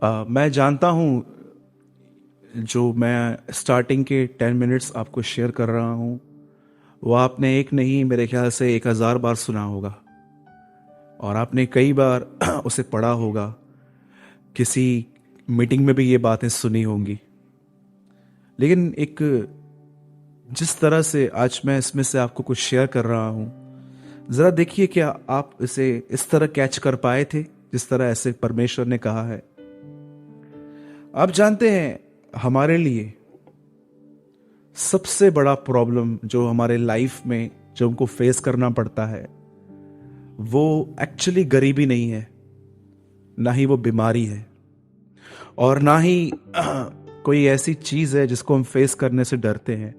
मैं जानता हूँ जो मैं स्टार्टिंग के 10 मिनट्स आपको शेयर कर रहा हूँ वो आपने एक नहीं मेरे ख्याल से 1000 बार सुना होगा और आपने कई बार उसे पढ़ा होगा। किसी मीटिंग में भी ये बातें सुनी होंगी। लेकिन एक जिस तरह से आज मैं इसमें से आपको कुछ शेयर कर रहा हूँ, ज़रा देखिए क्या आप इसे इस तरह कैच कर पाए थे जिस तरह ऐसे परमेश्वर ने कहा है। आप जानते हैं हमारे लिए सबसे बड़ा प्रॉब्लम जो हमारे लाइफ में जो हमको फेस करना पड़ता है वो एक्चुअली गरीबी नहीं है, ना ही वो बीमारी है और ना ही कोई ऐसी चीज है जिसको हम फेस करने से डरते हैं।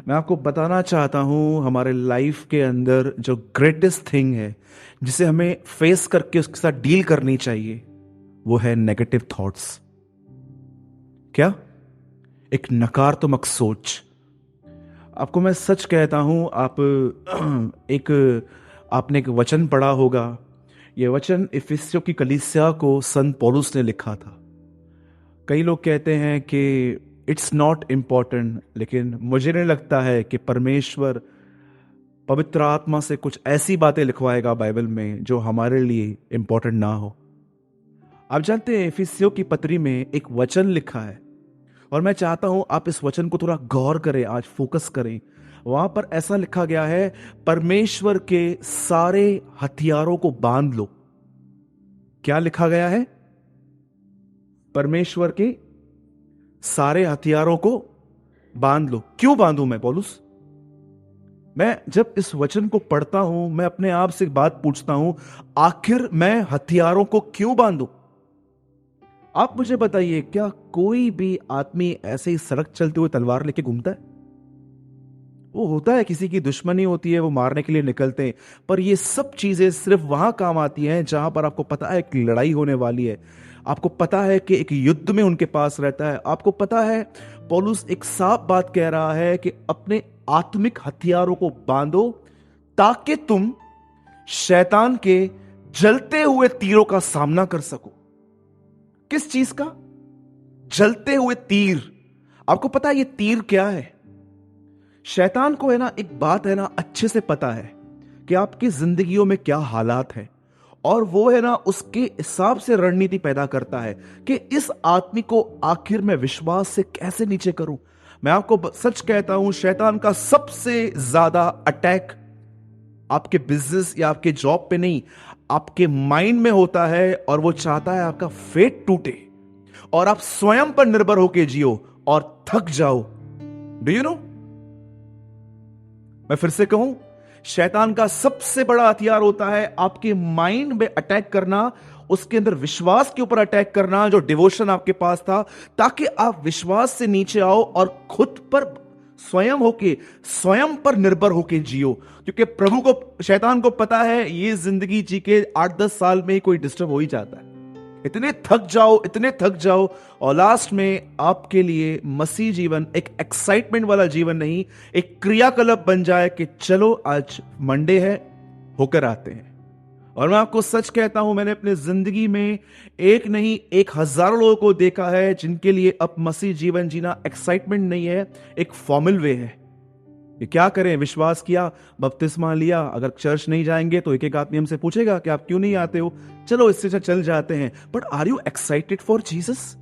मैं आपको बताना चाहता हूं हमारे लाइफ के अंदर जो ग्रेटेस्ट थिंग है जिसे हमें फेस करके उसके साथ डील करनी चाहिए वो है नेगेटिव थॉट्स। क्या? एक नकारात्मक सोच। आपको मैं सच कहता हूं, आपने एक वचन पढ़ा होगा। यह वचन इफिसियों की कलीसिया को संत पौलुस ने लिखा था। कई लोग कहते हैं कि इट्स नॉट इम्पॉर्टेंट, लेकिन मुझे नहीं लगता है कि परमेश्वर पवित्र आत्मा से कुछ ऐसी बातें लिखवाएगा बाइबल में जो हमारे लिए इम्पॉर्टेंट ना हो। आप जानते हैं इफिसियों की पत्री में एक वचन लिखा है और मैं चाहता हूं आप इस वचन को थोड़ा गौर करें, आज फोकस करें। वहां पर ऐसा लिखा गया है, परमेश्वर के सारे हथियारों को बांध लो। क्या लिखा गया है? परमेश्वर के सारे हथियारों को बांध लो। क्यों बांधू मैं पौलुस? मैं जब इस वचन को पढ़ता हूं मैं अपने आप से बात पूछता हूं, आखिर मैं हथियारों को क्यों बांधू? आप मुझे बताइए, क्या कोई भी आदमी ऐसे ही सड़क चलते हुए तलवार लेके घूमता है? वो होता है किसी की दुश्मनी होती है, वो मारने के लिए निकलते हैं, पर ये सब चीजें सिर्फ वहां काम आती हैं जहां पर आपको पता है कि लड़ाई होने वाली है। आपको पता है कि एक युद्ध में उनके पास रहता है। आपको पता है पौलुस एक साफ बात कह रहा है कि अपने आत्मिक हथियारों को बांधो ताकि तुम शैतान के जलते हुए तीरों का सामना कर सको। किस चीज का? जलते हुए तीर। आपको पता है ये तीर क्या है? शैतान को है ना, एक बात है ना, अच्छे से पता है कि आपकी जिंदगियों में क्या हालात है और वो है ना उसके हिसाब से रणनीति पैदा करता है कि इस आदमी को आखिर में विश्वास से कैसे नीचे करूं। मैं आपको सच कहता हूं, शैतान का सबसे ज्यादा अटैक आपके बिजनेस या आपके जॉब पे नहीं, आपके माइंड में होता है और वो चाहता है आपका फेट टूटे और आप स्वयं पर निर्भर होकर जियो और थक जाओ। Do you no? मैं फिर से कहूं, शैतान का सबसे बड़ा हथियार होता है आपके माइंड में अटैक करना, उसके अंदर विश्वास के ऊपर अटैक करना, जो डिवोशन आपके पास था, ताकि आप विश्वास से नीचे आओ और खुद पर स्वयं पर निर्भर होके जियो। क्योंकि प्रभु को, शैतान को पता है ये जिंदगी जी के 8-10 साल में ही कोई डिस्टर्ब हो ही जाता है। इतने थक जाओ और लास्ट में आपके लिए मसीह जीवन एक एक्साइटमेंट वाला जीवन नहीं, एक क्रियाकलाप बन जाए कि चलो आज मंडे है, होकर आते हैं। और मैं आपको सच कहता हूं, मैंने अपने जिंदगी में एक नहीं 1000 लोगों को देखा है जिनके लिए अब मसीह जीवन जीना एक्साइटमेंट नहीं है, एक फॉर्मल वे है। ये क्या करें? विश्वास किया, बपतिस्मा लिया, अगर चर्च नहीं जाएंगे तो एक एक आदमी हमसे पूछेगा कि आप क्यों नहीं आते हो, चलो इससे चल जाते हैं। But are you excited for Jesus?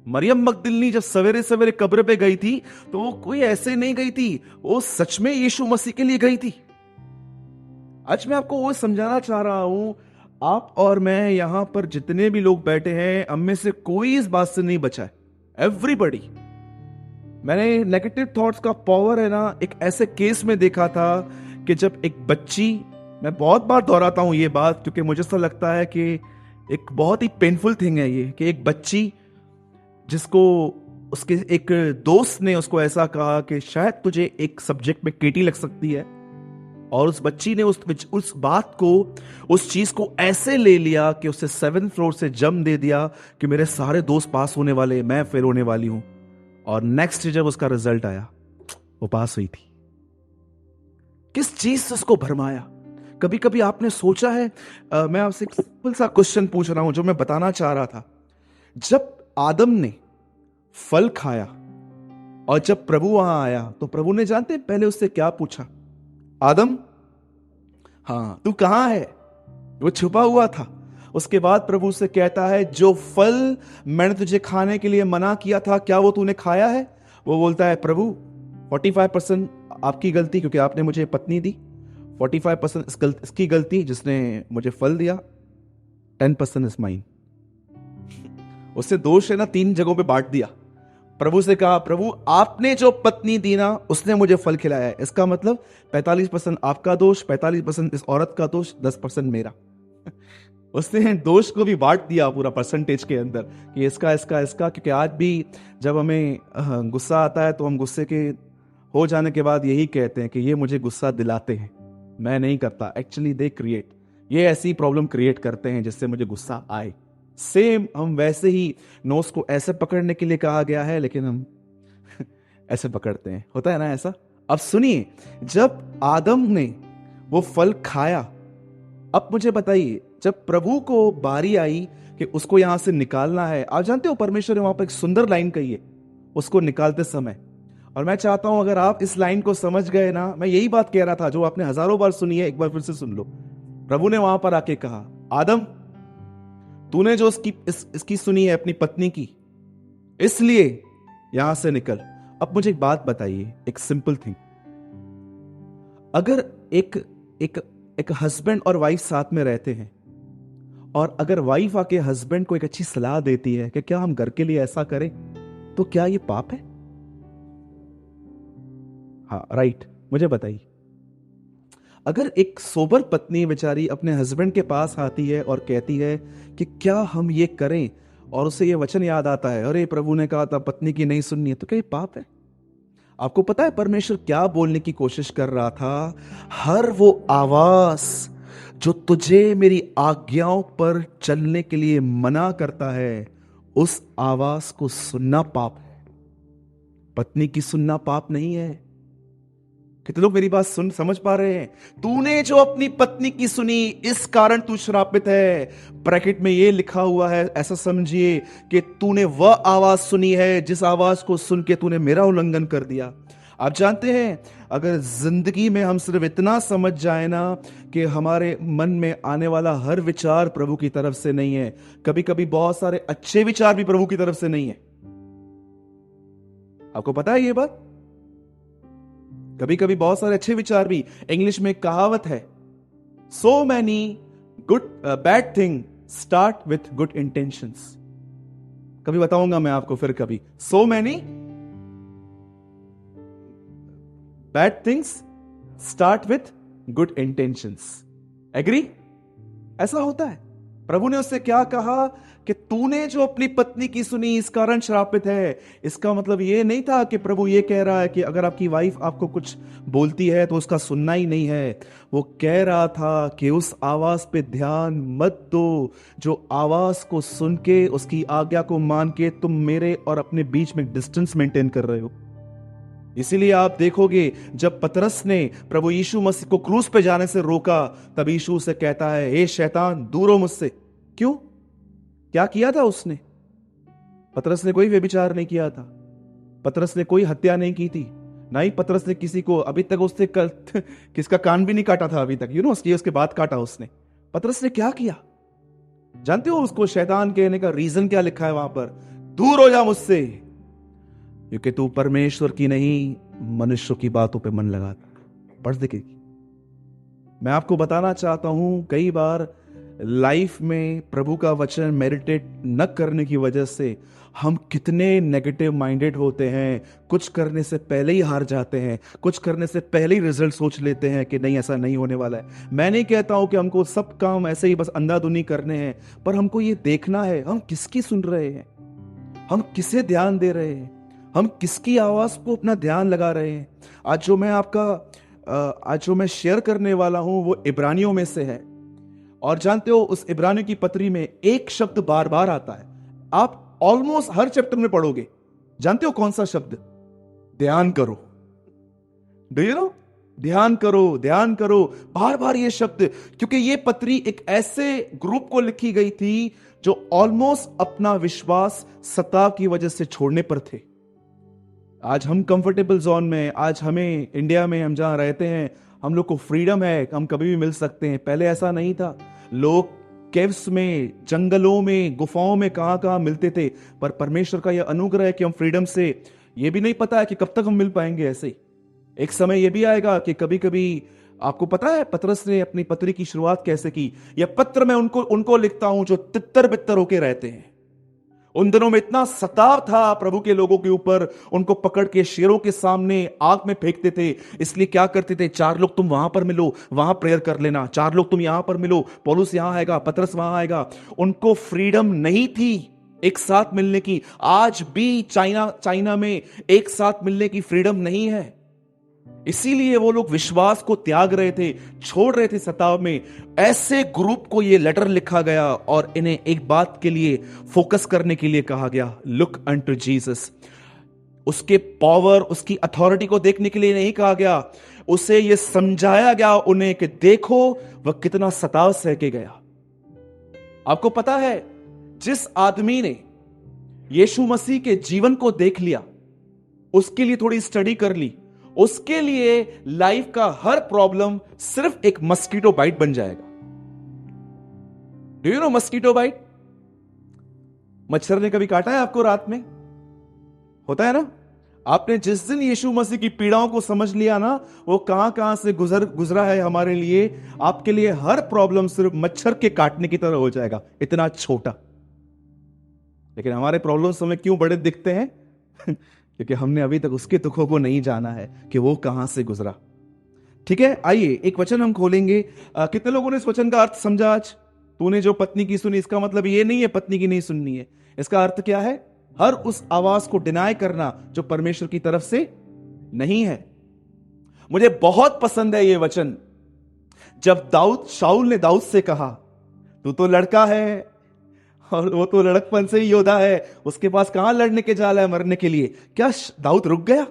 मरियम मगदलिनी जब सवेरे सवेरे कब्र पे गई थी तो वो कोई ऐसे नहीं गई थी, वो सच में यीशु मसीह के लिए गई थी। आज मैं आपको वो समझाना चाह रहा हूं, आप और मैं यहां पर जितने भी लोग बैठे हैं, हम में से कोई इस बात से नहीं बचा है। एवरीबडी। मैंने नेगेटिव थॉट्स का पावर है ना एक ऐसे केस में देखा था कि जब एक बच्ची, मैं बहुत बार दोहराता हूं ये बात क्योंकि मुझे ऐसा लगता है कि एक बहुत ही पेनफुल थिंग है ये, कि एक बच्ची जिसको उसके एक दोस्त ने उसको ऐसा कहा कि शायद तुझे एक सब्जेक्ट में केटी लग सकती है, और उस बच्ची ने उस बात को, उस चीज को ऐसे ले लिया कि उसे 7th फ्लोर से जम दे दिया कि मेरे सारे दोस्त पास होने वाले, मैं फेल होने वाली हूं। और नेक्स्ट जब उसका रिजल्ट आया, वो पास हुई थी। किस चीज से उसको भरमाया? कभी कभी आपने सोचा है, मैं आपसे एक सिंपल सा क्वेश्चन पूछ रहा हूं जो मैं बताना चाह रहा था। जब आदम ने फल खाया और जब प्रभु वहां आया तो प्रभु ने जानते पहले उससे क्या पूछा? आदम, हाँ तू कहां है? वो छुपा हुआ था। उसके बाद प्रभु से कहता है, जो फल मैंने तुझे खाने के लिए मना किया था, क्या वो तूने खाया है? वो बोलता है, प्रभु 45% आपकी गलती क्योंकि आपने मुझे पत्नी दी, 45% इसकी गलती जिसने मुझे फल दिया, 10% इज माइन। उससे दोष है ना 3 जगहों पे बांट दिया। प्रभु से कहा, प्रभु आपने जो पत्नी दी ना उसने मुझे फल खिलाया है, इसका मतलब 45% आपका दोष, 45% इस औरत का दोष, 10% मेरा। उसने दोष को भी बांट दिया पूरा परसेंटेज के अंदर कि इसका इसका इसका। क्योंकि आज भी जब हमें गुस्सा आता है तो हम गुस्से के हो जाने के बाद यही कहते हैं कि ये मुझे गुस्सा दिलाते हैं, मैं नहीं करता। एक्चुअली दे क्रिएट, ये ऐसी प्रॉब्लम क्रिएट करते हैं जिससे मुझे गुस्सा आए। सेम हम वैसे ही नोज को ऐसे पकड़ने के लिए कहा गया है लेकिन हम ऐसे पकड़ते हैं, होता है ना ऐसा। अब सुनिए, जब आदम ने वो फल खाया, अब मुझे बताइए जब प्रभु को बारी आई कि उसको यहां से निकालना है, आप जानते हो परमेश्वर ने वहां पर एक सुंदर लाइन कही है उसको निकालते समय। और मैं चाहता हूं अगर आप इस लाइन को समझ गए ना, मैं यही बात कह रहा था जो आपने हजारों बार सुनी है, एक बार फिर से सुन लो। प्रभु ने वहां पर आके कहा, आदम तूने जो इसकी सुनी है अपनी पत्नी की, इसलिए यहां से निकल। अब मुझे एक बात बताइए, एक सिंपल थिंग, अगर एक एक एक हस्बैंड और वाइफ साथ में रहते हैं और अगर वाइफ आके हस्बैंड को एक अच्छी सलाह देती है कि क्या हम घर के लिए ऐसा करें, तो क्या ये पाप है? हाँ राइट, मुझे बताइए। अगर एक सोबर पत्नी बेचारी अपने हस्बैंड के पास आती है और कहती है कि क्या हम ये करें, और उसे ये वचन याद आता है, अरे प्रभु ने कहा था पत्नी की नहीं सुननी है, तो क्या ये पाप है? आपको पता है परमेश्वर क्या बोलने की कोशिश कर रहा था? हर वो आवाज जो तुझे मेरी आज्ञाओं पर चलने के लिए मना करता है, उस आवाज को सुनना पाप है। पत्नी की सुनना पाप नहीं है। कितने लोग मेरी बात समझ पा रहे हैं? तूने जो अपनी पत्नी की सुनी, इस कारण तू श्रापित है। ब्रैकेट में ये लिखा हुआ है, ऐसा समझिए कि तूने वह आवाज सुनी है जिस आवाज को सुन के तूने मेरा उल्लंघन कर दिया। आप जानते हैं, अगर जिंदगी में हम सिर्फ इतना समझ जाए ना कि हमारे मन में आने वाला हर विचार प्रभु की तरफ से नहीं है, कभी कभी बहुत सारे अच्छे विचार भी प्रभु की तरफ से नहीं है। आपको पता है ये बात? कभी कभी बहुत सारे अच्छे विचार भी, इंग्लिश में एक कहावत है, so many good bad thing start with good intentions. कभी बताऊंगा मैं आपको फिर कभी। So many bad things start with good intentions. Agree? ऐसा होता है। प्रभु ने उससे क्या कहा कि तूने जो अपनी पत्नी की सुनी इस कारण श्रापित है। इसका मतलब ये नहीं था कि प्रभु ये कह रहा है कि अगर आपकी वाइफ आपको कुछ बोलती है तो उसका सुनना ही नहीं है। वो कह रहा था कि उस आवाज पे ध्यान मत दो, जो आवाज को सुन के उसकी आज्ञा को मान के तुम मेरे और अपने बीच में डिस्टेंस मेंटेन कर रहे हो। इसीलिए आप देखोगे जब पतरस ने प्रभु यीशु मसीह को क्रूस पे जाने से रोका, तब यीशु से कहता है, हे शैतान दूर हो मुझसे। क्यों? क्या किया था उसने? पतरस ने कोई व्यभिचार नहीं किया था, पतरस ने कोई हत्या नहीं की थी, ना ही पतरस ने किसी को अभी तक उसने किसका कान भी नहीं काटा था अभी तक। उसके बाद काटा उसने। पतरस ने क्या किया जानते हो? उसको शैतान कहने का रीजन क्या लिखा है वहां पर? दूर हो जा मुझसे, क्योंकि तू परमेश्वर की नहीं मनुष्यों की बातों पे मन लगाता। पढ़ देखेगी। मैं आपको बताना चाहता हूं, कई बार लाइफ में प्रभु का वचन मेडिटेट न करने की वजह से हम कितने नेगेटिव माइंडेड होते हैं। कुछ करने से पहले ही हार जाते हैं, कुछ करने से पहले ही रिजल्ट सोच लेते हैं कि नहीं ऐसा नहीं होने वाला है। मैं नहीं कहता हूं कि हमको सब काम ऐसे ही बस अंधाधुनी करने हैं, पर हमको ये देखना है हम किसकी सुन रहे हैं, हम किसे ध्यान दे रहे हैं, हम किसकी आवाज को अपना ध्यान लगा रहे हैं। आज जो मैं शेयर करने वाला हूं वो इब्रानियों में से है। और जानते हो उस इब्रानियों की पत्री में एक शब्द बार बार आता है, आप ऑलमोस्ट हर चैप्टर में पढ़ोगे। जानते हो कौन सा शब्द? ध्यान करो। Do you no? ध्यान करो, ध्यान करो, बार बार ये शब्द, क्योंकि ये पत्री एक ऐसे ग्रुप को लिखी गई थी जो ऑलमोस्ट अपना विश्वास सताव की वजह से छोड़ने पर थे। आज हम कंफर्टेबल जोन में, आज हमें इंडिया में हम जहां रहते हैं, हम लोग को फ्रीडम है, हम कभी भी मिल सकते हैं। पहले ऐसा नहीं था। लोग केव्स में, जंगलों में, गुफाओं में कहां कहां मिलते थे। पर परमेश्वर का यह अनुग्रह है कि हम फ्रीडम से, यह भी नहीं पता है कि कब तक हम मिल पाएंगे। ऐसे एक समय यह भी आएगा कि कभी कभी, आपको पता है पतरस ने अपनी पत्री की शुरुआत कैसे की? यह पत्र मैं उनको लिखता हूं जो तितर बितर होके रहते हैं। उन दिनों में इतना सताव था प्रभु के लोगों के ऊपर, उनको पकड़ के शेरों के सामने आग में फेंकते थे। इसलिए क्या करते थे, 4 लोग तुम वहां पर मिलो, वहां प्रेयर कर लेना, 4 लोग तुम यहां पर मिलो, पौलुस यहां आएगा, पतरस वहां आएगा। उनको फ्रीडम नहीं थी एक साथ मिलने की। आज भी चाइना में एक साथ मिलने की फ्रीडम नहीं है। इसीलिए वो लोग विश्वास को त्याग रहे थे, छोड़ रहे थे सताव में। ऐसे ग्रुप को ये लेटर लिखा गया और इन्हें एक बात के लिए फोकस करने के लिए कहा गया, लुक अनटू जीसस। उसके पावर, उसकी अथॉरिटी को देखने के लिए नहीं कहा गया, उसे ये समझाया गया उन्हें कि देखो वह कितना सताव सह के गया। आपको पता है, जिस आदमी ने यीशु मसीह के जीवन को देख लिया, उसके लिए थोड़ी स्टडी कर ली, उसके लिए लाइफ का हर प्रॉब्लम सिर्फ एक मस्कीटो बाइट बन जाएगा। Do you know mosquito bite? मच्छर ने कभी काटा है आपको रात में? होता है ना। आपने जिस दिन यीशु मसीह की पीड़ाओं को समझ लिया ना, वो कहां कहां से गुजरा है हमारे लिए, आपके लिए हर प्रॉब्लम सिर्फ मच्छर के काटने की तरह हो जाएगा, इतना छोटा। लेकिन हमारे प्रॉब्लम्स हमें क्यों बड़े दिखते हैं? क्योंकि हमने अभी तक उसके दुखों को नहीं जाना है कि वो कहां से गुजरा। ठीक है, आइए एक वचन हम खोलेंगे। कितने लोगों ने इस वचन का अर्थ समझा आज? तूने जो पत्नी की सुनी, इसका मतलब ये नहीं है पत्नी की नहीं सुननी है। इसका अर्थ क्या है? हर उस आवाज को डिनाय करना जो परमेश्वर की तरफ से नहीं है। मुझे बहुत पसंद है ये वचन। जब शाऊल ने दाऊद से कहा, तू तो लड़का है और वो तो लड़कपन से ही योद्धा है, उसके पास कहां लड़ने के जाला है मरने के लिए, क्या दाऊद रुक गया?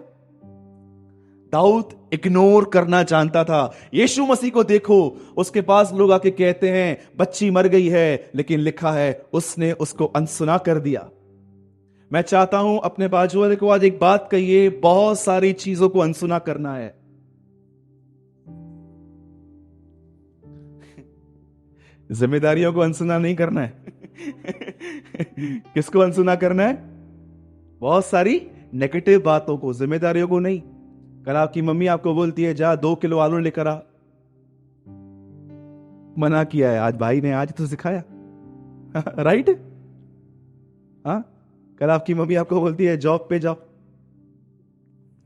दाऊद इग्नोर करना जानता था। यीशु मसीह को देखो, उसके पास लोग आके कहते हैं बच्ची मर गई है, लेकिन लिखा है उसने उसको अनसुना कर दिया। मैं चाहता हूं अपने बाजू वाले को आज एक बात कहिए, बहुत सारी चीजों को अनसुना करना है। जिम्मेदारियों को अनसुना नहीं करना है। किसको अनसुना करना है? बहुत सारी नेगेटिव बातों को, जिम्मेदारियों को नहीं। कल आपकी मम्मी आपको बोलती है जा 2 किलो आलू लेकर आ, मना किया है, आज भाई ने आज तो सिखाया। राइट? हाँ, कल आपकी मम्मी आपको बोलती है जॉब पे जाओ,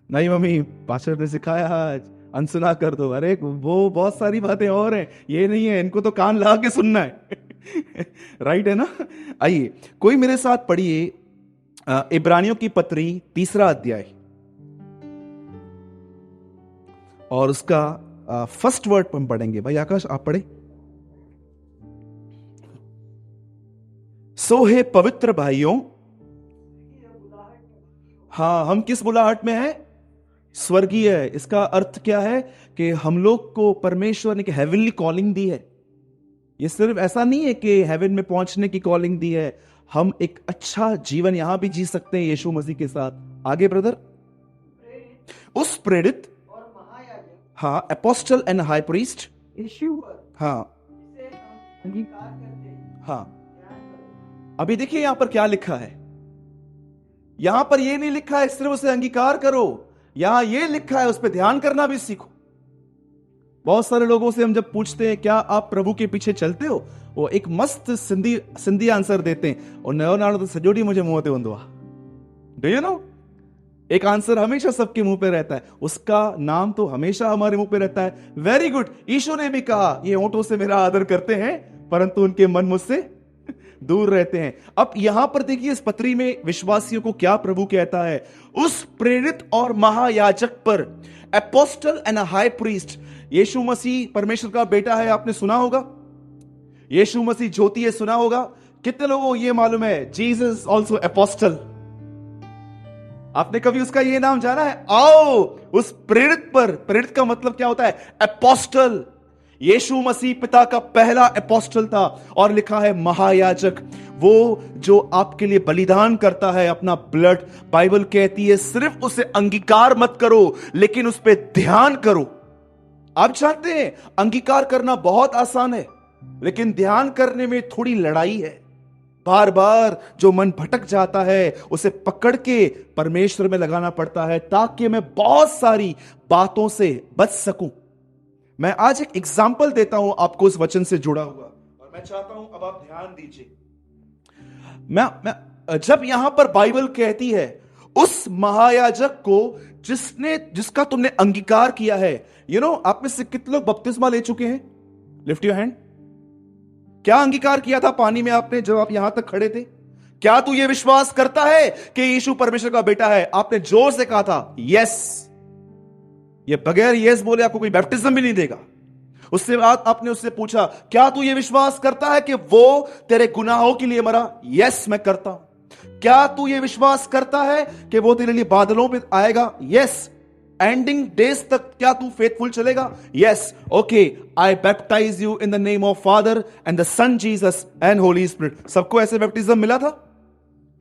नहीं मम्मी पास्टर ने सिखाया आज, अनसुना कर दो। अरे वो बहुत सारी बातें और हैं, ये नहीं है, इनको तो कान लगा के सुनना है। राइट है ना? आइए कोई मेरे साथ पढ़िए इब्रानियों की पत्री 3 अध्याय और उसका फर्स्ट वर्ड हम पढ़ेंगे। भाई आकाश आप पढ़े। सो हे पवित्र भाइयों, हाँ हम किस बुलाहट में हैं? स्वर्गीय। इसका अर्थ क्या है कि हम लोग को परमेश्वर ने हेवनली कॉलिंग दी है। ये सिर्फ ऐसा नहीं है कि हेवन में पहुंचने की कॉलिंग दी है, हम एक अच्छा जीवन यहां भी जी सकते हैं यीशु मसीह के साथ। आगे ब्रदर। उस प्रेरित और महायाजक, हाँ एपोस्टल एंड हाई प्रीस्ट, हाँ हाँ। अभी देखिए यहां पर क्या लिखा है। यहां पर यह नहीं लिखा है सिर्फ उसे अंगीकार करो, यहां यह लिखा है उस पर ध्यान करना भी सीखो। बहुत सारे लोगों से हम जब पूछते हैं क्या आप प्रभु के पीछे चलते हो, वो एक मस्त सिंधी आंसर देते हैं, और नयो नाड़ो तो सजोड़ी मुझे मुंह ते हुआ। Do you no? एक आंसर हमेशा सबके मुंह पे रहता है, उसका नाम तो हमेशा हमारे मुंह पे रहता है, वेरी गुड। ईशो ने भी कहा ये होंठों से मेरा आदर करते हैं परंतु उनके मन मुझसे दूर रहते हैं। अब यहां पर देखिए इस पत्री में विश्वासियों को क्या प्रभु कहता है, उस प्रेरित और महायाजक पर, एपोस्टल एंड हाई प्रीस्ट। यीशु मसीह परमेश्वर का बेटा है, आपने सुना होगा। यीशु मसीह ज्योति है, सुना होगा। कितने लोगों को यह मालूम है जीसस ऑल्सो एपोस्टल? आपने कभी उसका ये नाम जाना है? आओ उस प्रेरित पर। प्रेरित का मतलब क्या होता है? एपोस्टल। यीशु मसीह पिता का पहला एपोस्टल था, और लिखा है महायाजक, वो जो आपके लिए बलिदान करता है अपना ब्लड। बाइबल कहती है सिर्फ उसे अंगीकार मत करो, लेकिन उस पर ध्यान करो। आप जानते हैं अंगीकार करना बहुत आसान है, लेकिन ध्यान करने में थोड़ी लड़ाई है। बार बार जो मन भटक जाता है उसे पकड़ के परमेश्वर में लगाना पड़ता है, ताकि मैं बहुत सारी बातों से बच सकूं। मैं आज एक एग्जाम्पल देता हूं आपको इस वचन से जुड़ा हुआ, और मैं चाहता हूं अब आप ध्यान दीजिए। मैं जब यहां पर बाइबल कहती है उस महायाजक को जिसका तुमने अंगीकार किया है, आप में से कितने लोग बपतिस्मा ले चुके हैं? Lift your hand. क्या अंगीकार किया था पानी में आपने जब आप यहां तक खड़े थे? क्या तू ये विश्वास करता है कि यीशु परमेश्वर का बेटा है? आपने जोर से कहा था यस। ये बगैर यस बोले आपको कोई बैप्टिज्म भी नहीं देगा। उससे बाद आपने उससे पूछा क्या तू ये विश्वास करता है कि वो तेरे गुनाहों के लिए मरा? यस मैं करता हूं। क्या तू ये विश्वास करता है कि वो तेरे लिए बादलों पे आएगा? यस। एंडिंग डेज तक क्या तू फेथफुल चलेगा? Yes. Okay, I baptise you in the name of father and the son Jesus and holy spirit. सबको ऐसे बैप्टिज्म मिला था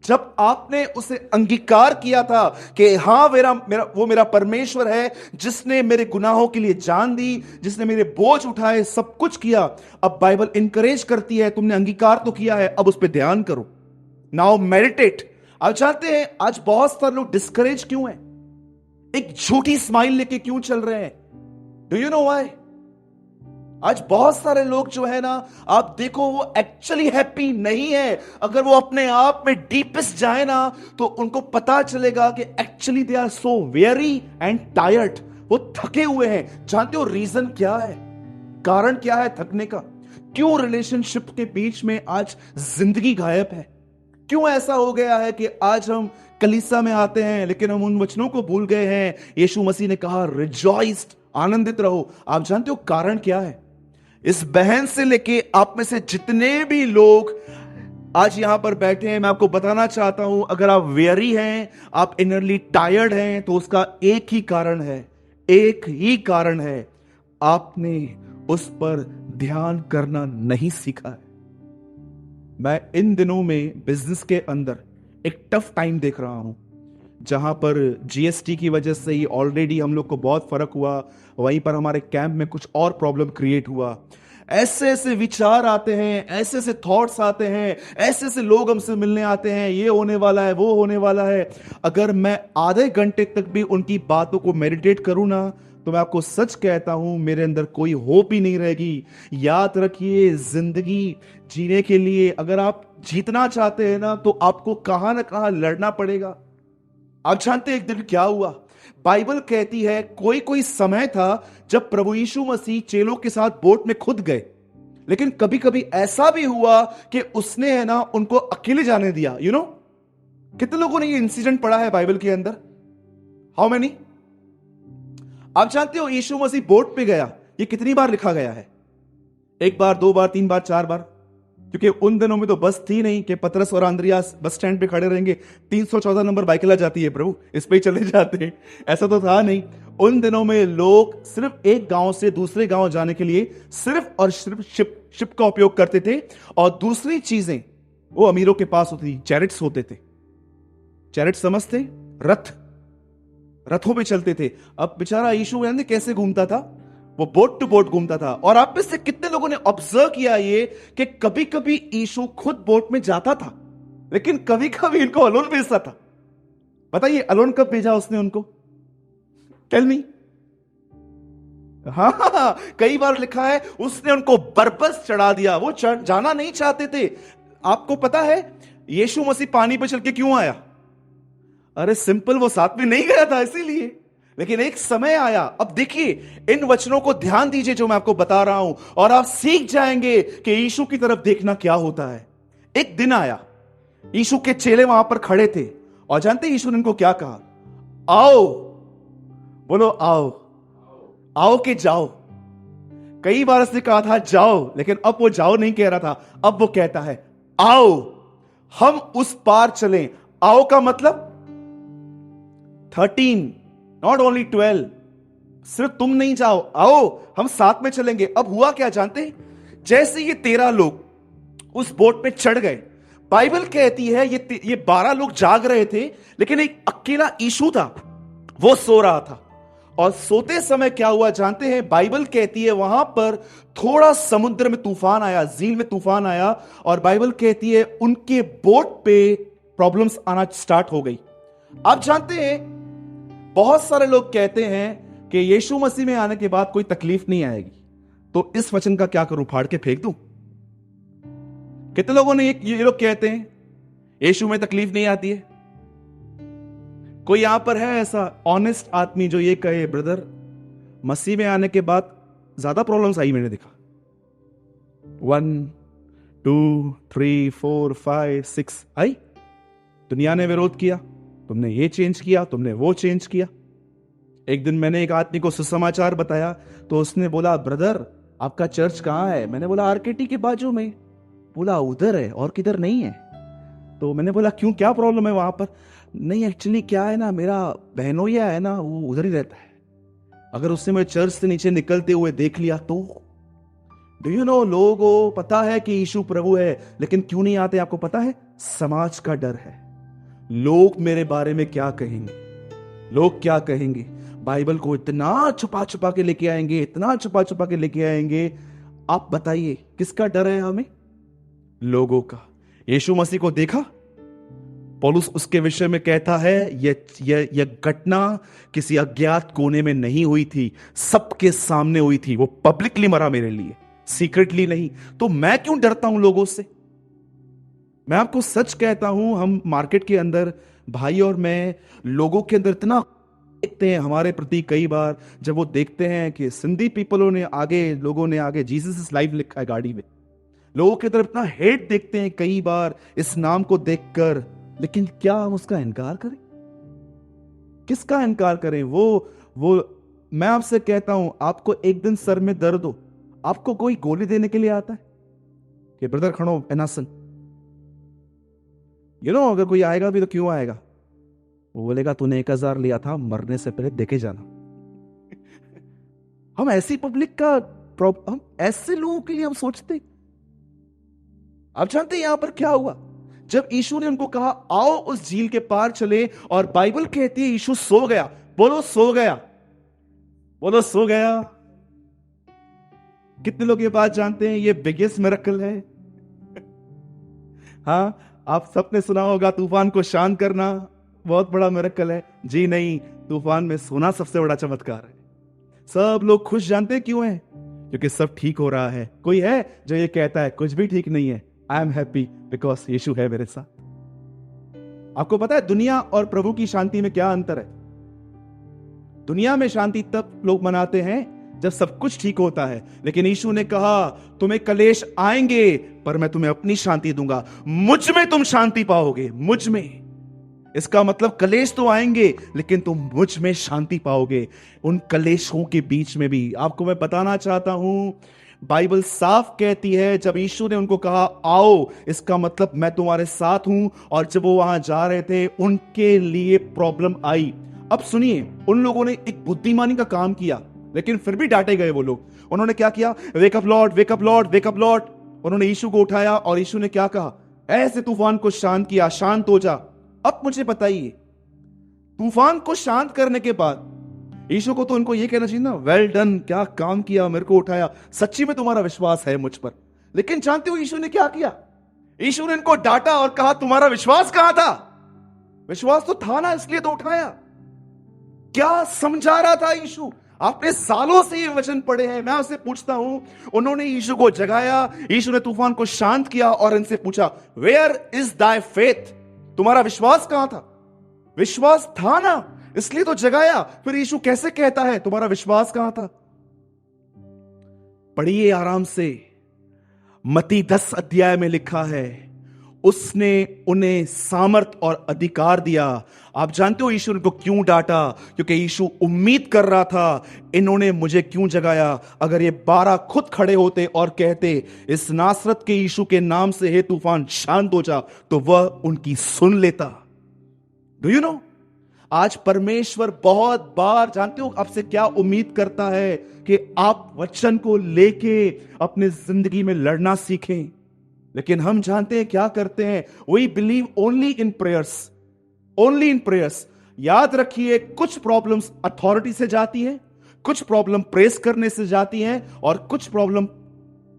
जब आपने उसे अंगीकार किया था कि हां वो मेरा परमेश्वर है, जिसने मेरे गुनाहों के लिए जान दी, जिसने मेरे बोझ उठाए, सब कुछ किया। अब बाइबल इंकरेज करती है तुमने अंगीकार तो किया है, अब उस पर ध्यान करो। Now meditate. आप जानते हैं आज बहुत सारे लोग डिस्करेज क्यों हैं? एक झूठी स्माइल लेके क्यों चल रहे हैं? Do you know why? आज बहुत सारे लोग जो है ना, आप देखो वो एक्चुअली हैप्पी नहीं है। अगर वो अपने आप में डीपेस्ट जाए ना, तो उनको पता चलेगा कि actually they are so very and tired. वो थके हुए हैं। जानते हो रीजन क्या है? कारण क्या है थकने का? क्यों रिलेशनशिप के बीच में आज जिंदगी गायब है? क्यों ऐसा हो गया है कि आज हम कलीसिया में आते हैं लेकिन हम उन वचनों को भूल गए हैं? यीशु मसीह ने कहा रिजॉइस्ड, आनंदित रहो। आप जानते हो कारण क्या है? इस बहन से लेके आप में से जितने भी लोग आज यहां पर बैठे हैं, मैं आपको बताना चाहता हूं, अगर आप वेरी हैं, आप इनरली टायर्ड हैं, तो उसका एक ही कारण है, एक ही कारण है, आपने उस पर ध्यान करना नहीं सीखा है। मैं इन दिनों में बिजनेस के अंदर एक टफ टाइम देख रहा हूं, जहां पर जीएसटी की वजह से ही ऑलरेडी हम लोग को बहुत फर्क हुआ, वहीं पर हमारे कैंप में कुछ और प्रॉब्लम क्रिएट हुआ। ऐसे ऐसे विचार आते हैं, ऐसे ऐसे थॉट्स आते हैं, ऐसे ऐसे लोग हमसे मिलने आते हैं, ये होने वाला है, वो होने वाला है। अगर मैं आधे घंटे तक भी उनकी बातों को मेडिटेट करूं ना, तो मैं आपको सच कहता हूं मेरे अंदर कोई होप ही नहीं रहेगी। याद रखिए, जिंदगी जीने के लिए अगर आप जीतना चाहते हैं ना, तो आपको कहां ना कहां लड़ना पड़ेगा। आप जानते हैं एक दिन क्या हुआ? बाइबल कहती है कोई कोई समय था जब प्रभु यीशु मसीह चेलों के साथ बोट में खुद गए, लेकिन कभी कभी ऐसा भी हुआ कि उसने है ना उनको अकेले जाने दिया। कितने लोगों ने ये इंसिडेंट पढ़ा है बाइबल के अंदर? How many? आप जानते हो यीशु मसीह बोट पे गया, ये कितनी बार लिखा गया है? एक बार, दो बार, तीन बार, चार बार? क्योंकि उन दिनों में तो बस थी नहीं कि पतरस और अंद्रियास बस स्टैंड पे खड़े रहेंगे, 314 नंबर बाइक ला जाती है प्रभु, इस पे ही चले जाते हैं, ऐसा तो था नहीं। उन दिनों में लोग सिर्फ एक गांव से दूसरे गांव जाने के लिए सिर्फ और सिर्फ शिप का उपयोग करते थे, और दूसरी चीजें वो अमीरों के पास होती थी, चैरिट्स होते थे। चैरिट समझते? रथों पे चलते थे। अब बेचारा यीशु कैसे घूमता था? वो बोट टू बोट घूमता था। और आप में से कितने लोगों ने ऑब्जर्व किया ये कि कभी कभी यीशु खुद बोट में जाता था, लेकिन कभी कभी इनको अलोन भेजता था। बताइए अलोन कब भेजा उसने उनको? Tell me. हाँ, कई बार लिखा है उसने उनको बरबस चढ़ा दिया। वो जाना नहीं चाहते थे। आपको पता है यीशु मसीह पानी पर चल के क्यों आया? अरे सिंपल, वो साथ में नहीं गया था इसीलिए। लेकिन एक समय आया, अब देखिए इन वचनों को ध्यान दीजिए जो मैं आपको बता रहा हूं, और आप सीख जाएंगे कि यीशु की तरफ देखना क्या होता है। एक दिन आया, यीशु के चेले वहां पर खड़े थे, और जानते यीशु ने उनको क्या कहा? आओ, बोलो आओ, आओ के जाओ। कई बार उसने कहा था जाओ, लेकिन अब वो जाओ नहीं कह रहा था, अब वो कहता है आओ हम उस पार चलें। आओ का मतलब 13, नॉट ओनली 12। सिर्फ तुम नहीं जाओ, आओ हम साथ में चलेंगे। अब हुआ क्या जानते हैं? जैसे ये 13 लोग उस बोट में चढ़ गए, बाइबल कहती है ये 12 लोग जाग रहे थे, लेकिन एक अकेला यीशु था, वो सो रहा था। और सोते समय क्या हुआ जानते हैं? बाइबल कहती है वहां पर थोड़ा समुद्र में तूफान आया, झील में तूफान आया, और बाइबल कहती है उनके बोट पे प्रॉब्लम्स आना स्टार्ट हो गई। आप जानते हैं, बहुत सारे लोग कहते हैं कि यीशु मसीह में आने के बाद कोई तकलीफ नहीं आएगी, तो इस वचन का क्या करूं? फाड़ के फेंक दूं? कितने लोगों ने ये लोग कहते हैं यीशु में तकलीफ नहीं आती है? कोई यहां पर है ऐसा ऑनेस्ट आदमी जो ये कहे ब्रदर मसीह में आने के बाद ज्यादा प्रॉब्लम्स आई? मैंने देखा 1 2 3 4 5 6 आई। दुनिया ने विरोध किया, तुमने ये चेंज किया, तुमने वो चेंज किया। एक दिन मैंने एक आदमी को सुसमाचार बताया, तो उसने बोला ब्रदर आपका चर्च कहां है? मैंने बोला आरकेटी के बाजू में। बोला उधर है और किधर नहीं है। तो मैंने बोला क्यों, क्या प्रॉब्लम है वहां पर? नहीं एक्चुअली क्या है ना, मेरा बहनोइया है ना, वो उधर ही रहता है। अगर उसने मेरे चर्च से नीचे निकलते हुए देख लिया तो। डू यू नो, लोगों को पता है कि यीशु प्रभु है, लेकिन क्यों नहीं आते आपको पता है? समाज का डर है। लोग मेरे बारे में क्या कहेंगे, लोग क्या कहेंगे। बाइबल को इतना छुपा छुपा के लेके आएंगे, इतना छुपा छुपा के लेके आएंगे। आप बताइए किसका डर है हमें? लोगों का। यीशु मसीह को देखा, पौलुस उसके विषय में कहता है यह घटना किसी अज्ञात कोने में नहीं हुई थी, सबके सामने हुई थी। वो पब्लिकली मरा मेरे लिए, सीक्रेटली नहीं। तो मैं क्यों डरता हूं लोगों से? मैं आपको सच कहता हूं, हम मार्केट के अंदर भाई और मैं लोगों के अंदर इतना देखते हैं हमारे प्रति। कई बार जब वो देखते हैं कि सिंधी पीपलों ने आगे, लोगों ने आगे जीसस इज लाइव लिखा है गाड़ी में, लोगों की तरफ इतना हेट देखते हैं कई बार इस नाम को देखकर। लेकिन क्या हम उसका इनकार करें? किसका इनकार करें? वो मैं आपसे कहता हूं, आपको एक दिन सर में दर्द हो, आपको कोई गोली देने के लिए आता है कि ब्रदर खड़ो एनासन? यू नो, अगर कोई आएगा भी तो क्यों आएगा? वो बोलेगा तूने 1000 लिया था, मरने से पहले देके जाना। हम ऐसी पब्लिक का हम ऐसे लोगों के लिए हम सोचते। आप जानते हैं यहां पर क्या हुआ? जब यीशु ने उनको कहा आओ उस झील के पार चले, और बाइबल कहती है यीशु सो गया। बोलो सो गया, बोलो सो गया। कितने लोग ये बात जानते हैं? ये बिगेस्ट मिरेकल है। हाँ, आप सबने सुना होगा तूफान को शांत करना बहुत बड़ा मिरेकल है। जी नहीं, तूफान में सोना सबसे बड़ा चमत्कार है। सब लोग खुश जानते हैं क्यों है? क्योंकि सब ठीक हो रहा है। कोई है जो ये कहता है कुछ भी ठीक नहीं है? आई एम हैप्पी बिकॉज यीशु है मेरे साथ। आपको पता है दुनिया और प्रभु की शांति में क्या अंतर है? दुनिया में शांति तब लोग मनाते हैं जब सब कुछ ठीक होता है, लेकिन यीशु ने कहा तुम्हें कलेश आएंगे पर मैं तुम्हें अपनी शांति दूंगा, मुझ में तुम शांति पाओगे, मुझ में। इसका मतलब कलेश तो आएंगे लेकिन तुम मुझ में शांति पाओगे उन कलेशों के बीच में भी। आपको मैं बताना चाहता हूं, बाइबल साफ कहती है जब यीशु ने उनको कहा आओ, इसका मतलब मैं तुम्हारे साथ हूं। और जब वो वहां जा रहे थे उनके लिए प्रॉब्लम आई। अब सुनिए, उन लोगों ने एक बुद्धिमानी का काम किया, लेकिन फिर भी डांटे गए वो लोग। उन्होंने क्या किया? Wake up Lord, wake up Lord, wake up Lord. उन्होंने यीशु को उठाया और यीशु ने क्या कहा? ऐसे तूफान को शांत किया, शांत हो जा। अब मुझे बताइए, तूफान को शांत करने के बाद यीशु को तो उनको ये कहना चाहिए ना, वेल डन, क्या काम किया, मेरे को उठाया, सच्ची में तुम्हारा विश्वास है मुझ पर। लेकिन जानते हो यीशु ने क्या किया? यीशु ने इनको डांटा और कहा तुम्हारा विश्वास कहां था? विश्वास तो था ना, इसलिए तो उठाया। क्या समझा रहा था यीशु? आपने सालों से ये वचन पढ़े हैं। मैं आपसे पूछता हूं, उन्होंने यीशु को जगाया, यीशु ने तूफान को शांत किया और इनसे पूछा वेयर इज दाई फेथ? तुम्हारा विश्वास कहां था? विश्वास था ना, इसलिए तो जगाया। फिर यीशु कैसे कहता है तुम्हारा विश्वास कहां था? पढ़िए आराम से। मत्ती 10 अध्याय में लिखा है उसने उन्हें सामर्थ और अधिकार दिया। आप जानते हो यीशु ने उनको क्यों डांटा? क्योंकि यीशु उम्मीद कर रहा था इन्होंने मुझे क्यों जगाया। अगर ये 12 खुद खड़े होते और कहते इस नासरत के यीशु के नाम से हे तूफान शांत हो जा, तो वह उनकी सुन लेता। डू यू नो, आज परमेश्वर बहुत बार, जानते हो आपसे क्या उम्मीद करता है? कि आप वचन को लेके अपने जिंदगी में लड़ना सीखें। लेकिन हम जानते हैं क्या करते हैं? We believe only in prayers, only in prayers. याद रखिए, कुछ प्रॉब्लम्स अथॉरिटी से जाती है, कुछ प्रॉब्लम प्रेस करने से जाती हैं, और कुछ प्रॉब्लम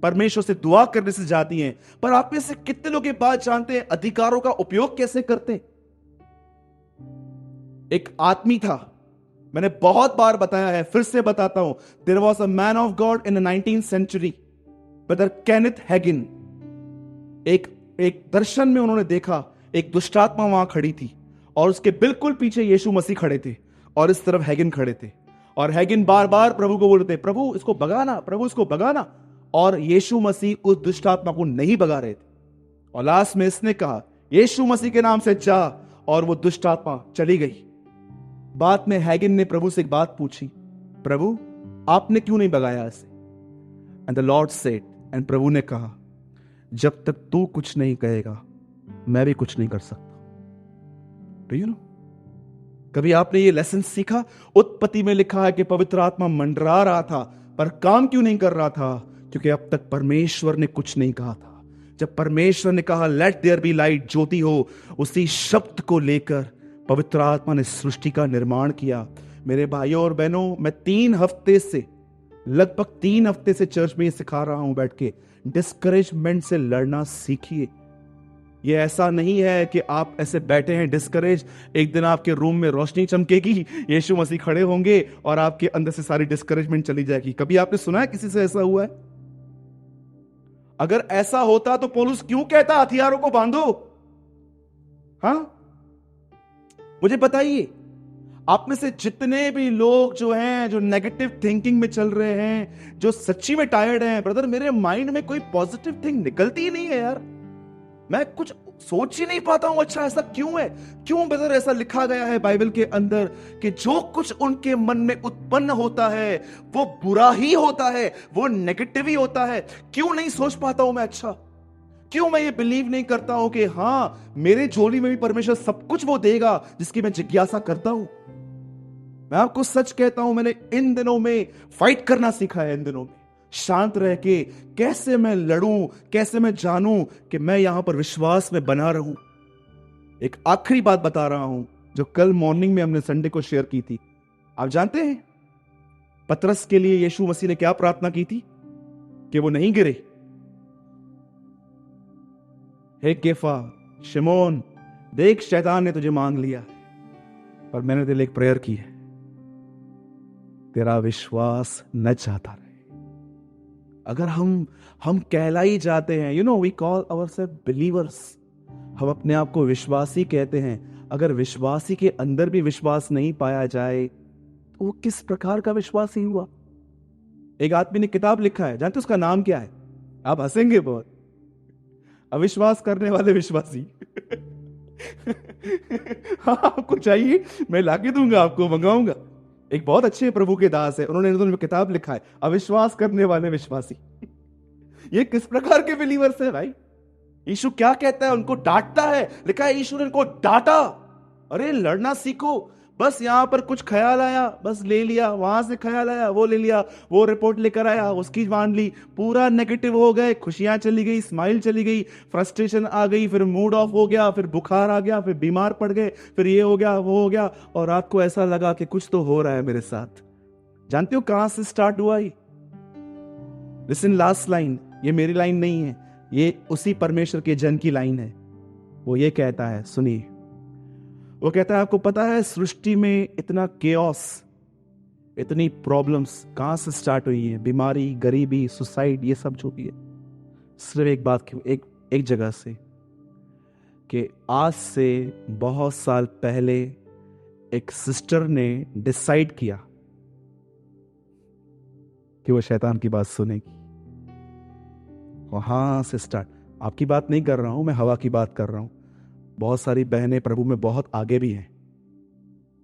परमेश्वर से दुआ करने से जाती हैं। पर आप में से कितने लोग ये बात जानते हैं अधिकारों का उपयोग कैसे करते हैं? एक आदमी था, मैंने बहुत बार बताया है, फिर से बताता हूं। There was a man of God in the 19th century, brother Kenneth Hagin. एक दर्शन में उन्होंने देखा, एक दुष्टात्मा वहां खड़ी थी, और उसके बिल्कुल पीछे यीशु मसीह खड़े थे, और इस तरफ हैगिन खड़े थे। और हैगिन बार बार प्रभु को बोलते, प्रभु इसको भगाना, प्रभु इसको भगाना। और यीशु मसीह उस दुष्टात्मा को नहीं भगा रहे थे। और लास्ट में इसने कहा, यीशु मसीह के नाम से जा, और वो दुष्टात्मा चली गई। बाद में हैगिन ने प्रभु से एक बात पूछी, प्रभु आपने क्यों नहीं भगाया इसे? And the Lord said, and प्रभु ने कहा, जब तक तू कुछ नहीं कहेगा मैं भी कुछ नहीं कर सकता। Do you no? कभी आपने ये लेसन सीखा? उत्पत्ति में लिखा है कि पवित्र आत्मा मंडरा रहा था, पर काम क्यों नहीं कर रहा था? क्योंकि अब तक परमेश्वर ने कुछ नहीं कहा था। जब परमेश्वर ने कहा लेट देयर बी लाइट, ज्योति हो, उसी शब्द को लेकर पवित्र आत्मा ने सृष्टि का निर्माण किया। मेरे भाइयों और बहनों, मैं लगभग 3 हफ्ते से चर्च में ये सिखा रहा हूं बैठ के, डिस्करेजमेंट से लड़ना सीखिए। ये ऐसा नहीं है कि आप ऐसे बैठे हैं डिस्करेज, एक दिन आपके रूम में रोशनी चमकेगी, यीशु मसीह खड़े होंगे और आपके अंदर से सारी डिस्करेजमेंट चली जाएगी। कभी आपने सुना है किसी से ऐसा हुआ है? अगर ऐसा होता तो पौलुस क्यों कहता हथियारों को बांधो? हां, मुझे बताइए, आप में से जितने भी लोग जो हैं, जो नेगेटिव थिंकिंग में चल रहे हैं, जो सच्ची में टायर्ड हैं, ब्रदर मेरे माइंड में कोई पॉजिटिव थिंग निकलती ही नहीं है यार। मैं कुछ सोच ही नहीं पाता हूं, अच्छा ऐसा क्यों है? क्यों ब्रदर ऐसा लिखा गया है बाइबल के अंदर कि जो कुछ उनके मन में उत्पन्न होता है वो बुरा ही होता है, वो नेगेटिव ही होता है? क्यों नहीं सोच पाता हूं मैं? अच्छा क्यों मैं ये बिलीव नहीं करता हूं कि हाँ, मेरे झोली में भी परमेश्वर सब कुछ वो देगा जिसकी मैं जिज्ञासा करता हूं? मैं आपको सच कहता हूं, मैंने इन दिनों में फाइट करना सीखा है। इन दिनों में शांत रह के कैसे मैं लड़ूं, कैसे मैं जानूं कि मैं यहां पर विश्वास में बना रहूं। एक आखिरी बात बता रहा हूं जो कल मॉर्निंग में हमने संडे को शेयर की थी। आप जानते हैं पतरस के लिए यीशु मसीह ने क्या प्रार्थना की थी? कि वो नहीं गिरे। हे केफा, शिमोन, देख शैतान ने तुझे मांग लिया, पर मैंने तेरे लिए एक प्रेयर की है, तेरा विश्वास न चाहता रहे। अगर हम कहलाई जाते हैं, वी कॉल आवरसेल्फ बिलीवर्स, हम अपने आप को विश्वासी कहते हैं। अगर विश्वासी के अंदर भी विश्वास नहीं पाया जाए तो वो किस प्रकार का विश्वासी हुआ? एक आदमी ने किताब लिखा है, जानते उसका नाम क्या है? आप हंसेंगे बहुत, अविश्वास करने वाले विश्वासी। हाँ, आपको चाहिए मैं लाके दूंगा, आपको मंगाऊंगा। एक बहुत अच्छे प्रभु के दास है, उन्होंने किताब लिखा है अविश्वास करने वाले विश्वासी। ये किस प्रकार के बिलीवर्स है भाई? यीशु क्या कहता है? उनको डांटता है, लिखा है यीशु ने उनको डांटा। अरे लड़ना सीखो। बस यहां पर कुछ ख्याल आया, बस ले लिया, वहां से ख्याल आया वो ले लिया, वो रिपोर्ट लेकर आया उसकी मान ली, पूरा नेगेटिव हो गए, खुशियां चली गई, स्माइल चली गई, फ्रस्ट्रेशन आ गई, फिर मूड ऑफ हो गया, फिर बुखार आ गया, फिर बीमार पड़ गए, फिर ये हो गया वो हो गया, और रात को ऐसा लगा कि कुछ तो हो रहा है मेरे साथ। जानते हो कहां से स्टार्ट हुआ ये? लिसन, लास्ट लाइन, ये मेरी लाइन नहीं है, ये उसी परमेश्वर के जन की लाइन है। वो ये कहता है, सुनिए, वो कहता है आपको पता है सृष्टि में इतना केओस, इतनी प्रॉब्लम्स कहां से स्टार्ट हुई है? बीमारी, गरीबी, सुसाइड, ये सब जो भी है, सिर्फ एक बात की, एक जगह से, कि आज से बहुत साल पहले एक सिस्टर ने डिसाइड किया कि वो शैतान की बात सुनेगी। वहां से स्टार्ट। आपकी बात नहीं कर रहा हूं मैं, हवा की बात कर रहा हूं। बहुत सारी बहनें प्रभु में बहुत आगे भी हैं,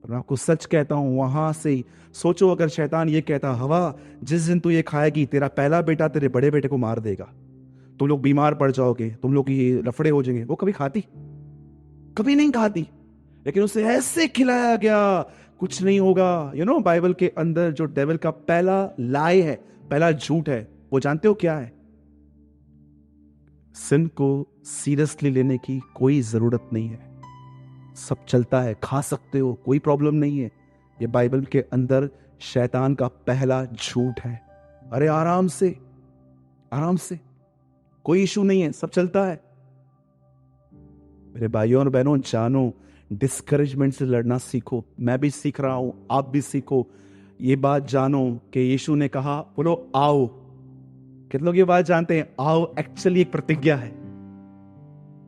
पर मैं आपको सच कहता हूं, वहां से ही सोचो, अगर शैतान ये कहता, हवा जिस दिन तू ये खाएगी तेरा पहला बेटा तेरे बड़े बेटे को मार देगा, तुम लोग बीमार पड़ जाओगे, तुम लोग ये लफड़े हो जाएंगे, वो कभी खाती? कभी नहीं खाती। लेकिन उसे ऐसे खिलाया गया कुछ नहीं होगा। बाइबल के अंदर जो डेविल का पहला लाई है, पहला झूठ है, वो जानते हो क्या है? सिन को सीरियसली लेने की कोई जरूरत नहीं है, सब चलता है, खा सकते हो, कोई प्रॉब्लम नहीं है। ये बाइबल के अंदर शैतान का पहला झूठ है। अरे आराम से, आराम से, कोई इशू नहीं है, सब चलता है। मेरे भाइयों और बहनों, जानो, डिस्करेजमेंट से लड़ना सीखो। मैं भी सीख रहा हूं, आप भी सीखो। ये बात जानो कि यीशु ने कहा, बोलो आओ। कितने लोग ये बात जानते हैं? आओ एक्चुअली एक प्रतिज्ञा है।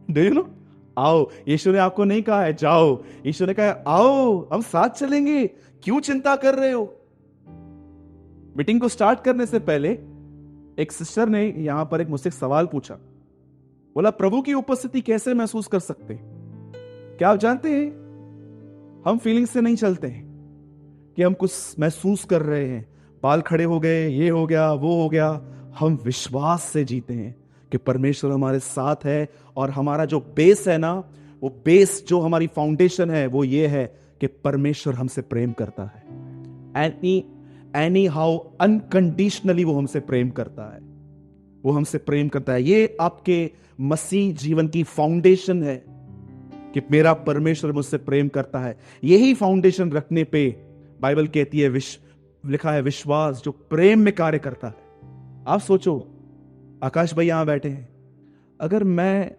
Do you no? आओ। यीशु ने आपको नहीं कहा है जाओ, यीशु ने कहा आओ, हम साथ चलेंगे, क्यों चिंता कर रहे हो? मीटिंग को स्टार्ट करने से पहले एक सिस्टर ने यहां पर एक मुझसे सवाल पूछा। बोला, प्रभु की उपस्थिति कैसे महसूस कर सकते हैं? क्या आप जानते हैं, हम फीलिंग से नहीं चलते हैं कि हम कुछ महसूस कर रहे हैं, बाल खड़े हो गए, ये हो गया, वो हो गया। हम विश्वास से जीते हैं कि परमेश्वर हमारे साथ है, और हमारा जो बेस है ना, वो बेस जो हमारी फाउंडेशन है वो ये है कि परमेश्वर हमसे प्रेम करता है। एनी हाउ अनकंडीशनली वो हमसे प्रेम करता है, वो हमसे प्रेम करता है। ये आपके मसीह जीवन की फाउंडेशन है कि मेरा परमेश्वर मुझसे प्रेम करता है। यही फाउंडेशन रखने पे बाइबल कहती है, लिखा है, विश्वास जो प्रेम में कार्य करता है। आप सोचो, आकाश भाई यहां बैठे हैं, अगर मैं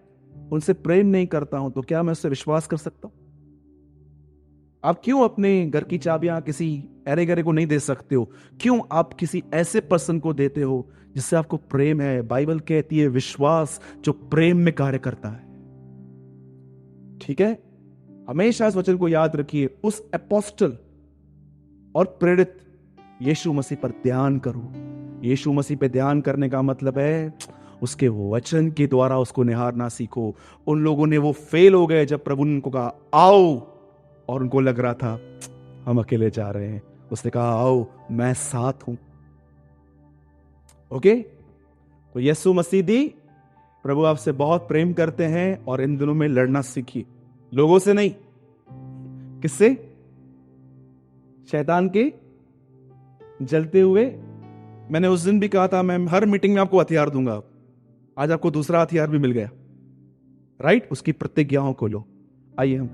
उनसे प्रेम नहीं करता हूं तो क्या मैं उससे विश्वास कर सकता हूं? आप क्यों अपने घर की चाबियां किसी अरे गरे को नहीं दे सकते हो? क्यों आप किसी ऐसे पर्सन को देते हो जिससे आपको प्रेम है? बाइबल कहती है, विश्वास जो प्रेम में कार्य करता है। ठीक है, हमेशा इस वचन को याद रखिए। उस एपोस्टल और प्रेरित यीशु मसीह पर ध्यान करो। यीशु मसीह पे ध्यान करने का मतलब है उसके वचन के द्वारा उसको निहारना सीखो। उन लोगों ने वो फेल हो गए जब प्रभु ने उनको कहा आओ, और उनको लग रहा था हम अकेले जा रहे हैं। उसने कहा आओ, मैं साथ हूं। ओके, तो यीशु मसीह दी, प्रभु आपसे बहुत प्रेम करते हैं, और इन दिनों में लड़ना सीखिए। लोगों से नहीं, किससे? शैतान के जलते हुए। मैंने उस दिन भी कहा था, मैं हर मीटिंग में आपको हथियार दूंगा। आज आपको दूसरा हथियार भी मिल गया, राइट? उसकी प्रतिज्ञाओं को लो। आइए हम